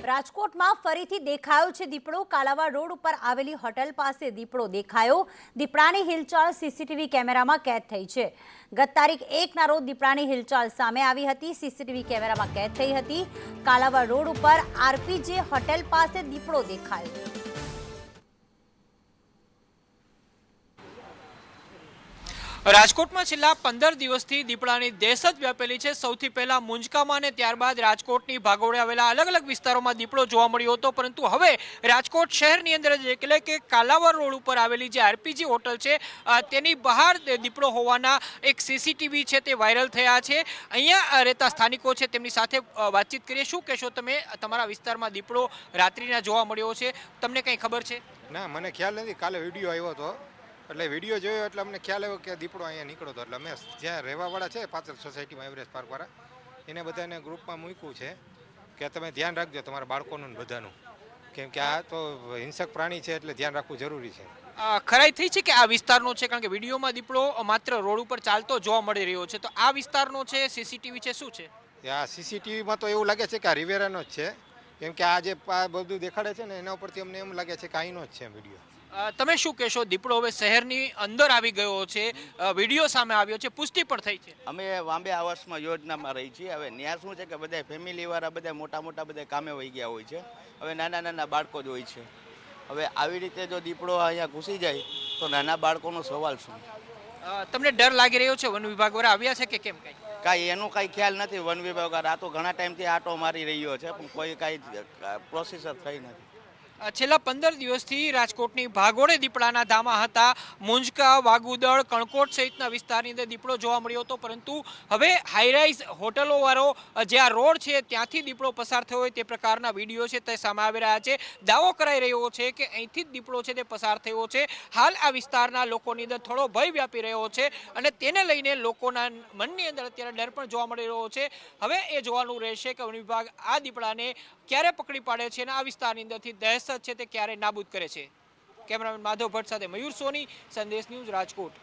રાજકોટમાં ફરીથી દેખાયો છે દીપડો। કાલાવાડ રોડ ઉપર આવેલી હોટેલ પાસે દીપડો દેખાયો। દીપડાની હિલચાલ સીસીટીવી કેમેરામાં કેદ થઈ છે। ગત તારીખ 1ના રોજ દીપડાની હિલચાલ સામે આવી હતી, સીસીટીવી કેમેરામાં કેદ થઈ હતી। કાલાવાડ રોડ ઉપર આરપીજે હોટેલ પાસે દીપડો દેખાયો। રાજકોટમાં છેલ્લા 15 દિવસથી દીપડાની દહેશત વ્યાપેલી છે। સૌથી પહેલા મુંજકામાં અને ત્યારબાદ રાજકોટની ભાગોળે આવેલા અલગ અલગ વિસ્તારોમાં દીપડો જોવા મળ્યો હતો, પરંતુ હવે રાજકોટ શહેરની અંદર જ એટલે કે કાલાવાડ રોડ ઉપર આવેલી જે આરપીજી હોટલ છે તેની બહાર દીપડો હોવાના એક સીસીટીવી છે તે વાયરલ થયા છે। અહીંયા રહેતા સ્થાનિકો છે તેમની સાથે વાતચીત કરીએ। શું કહેશો તમે? તમારા વિસ્તારમાં દીપડો રાત્રિના જોવા મળ્યો છે, તમને કંઈ ખબર છે? ના, મને ખ્યાલ નથી। કાલે વિડીયો આવ્યો હતો એટલે વિડીયો જોયો એટલે અમને ખ્યાલ આવ્યો કે દીપડો અહીંયા નીકળ્યો હતો। એટલે અમે જ્યાં રહેવાવાળા છે પાછળ સોસાયટીમાં એવરેજ પાર્કવાળા એને બધાને ગ્રુપમાં મૂક્યું છે કે તમે ધ્યાન રાખજો તમારા બાળકોનું બધાનું, કેમ કે આ તો હિંસક પ્રાણી છે એટલે ધ્યાન રાખવું જરૂરી છે। ખરાઈ થઈ છે કે આ વિસ્તારનો છે? કારણ કે વિડીયોમાં દીપડો માત્ર રોડ ઉપર ચાલતો જોવા મળી રહ્યો છે, તો આ વિસ્તારનો છે, સીસીટીવી છે, શું છે? આ સીસીટીવીમાં તો એવું લાગે છે કે આ રિવેરાનો જ છે, કેમ કે આ જે બધું દેખાડે છે ને એના ઉપરથી અમને એમ લાગે છે કે અહીંનો જ છે વિડીયો। તમે શું કહેશો? દીપડો હવે શહેરની અંદર આવી ગયો છે, વિડીયો સામે આવ્યો છે, પુષ્ટિ પણ થઈ છે। અમે વાંબે આવાસમાં યોજનામાં રહી છીએ। હવે ત્યાં શું છે કે બધા ફેમિલીવાળા બધા મોટા બધા કામે વહી ગયા હોય છે, હવે નાના બાળકો જ હોય છે। હવે આવી રીતે જો દીપડો અહીંયા ઘૂસી જાય તો નાના બાળકોનો સવાલ શું? તમને ડર લાગી રહ્યો છે? વન વિભાગ વાળા આવ્યા છે કે કેમ? કાંઈ એનો કાંઈ ખ્યાલ નથી વન વિભાગ આ તો ઘણા ટાઈમથી આટો મારી રહ્યો છે, પણ કોઈ કાંઈ પ્રોસેસર થઈ નથી। છેલ્લા 15 દિવસથી રાજકોટની ભાગોળે દીપડાના ધામા હતા। મુંજકા, વાગુદળ, કણકોટ સહિતના વિસ્તારની અંદર દીપડો જોવા મળ્યો હતો, પરંતુ હવે હાઈરાઇઝ હોટલોવાળો જે આ રોડ છે ત્યાંથી દીપડો પસાર થયો હોય તે પ્રકારના વિડીયો છે તે સામે આવી રહ્યા છે। દાવો કરાઈ રહ્યો છે કે અહીંથી જ દીપડો છે તે પસાર થયો છે। હાલ આ વિસ્તારના લોકોની અંદર થોડો ભય વ્યાપી રહ્યો છે અને તેને લઈને લોકોના મનની અંદર અત્યારે ડર પણ જોવા મળી રહ્યો છે। હવે એ જોવાનું રહેશે કે વન વિભાગ આ દીપડાને ક્યારે પકડી પાડે છે અને આ વિસ્તારની અંદરથી દહેશત છે તે ક્યારે નાબૂદ કરે છે। કેમેરામેન માધવ ભટ્ટ સાથે મયુર સોની, સંદેશ ન્યૂઝ, રાજકોટ।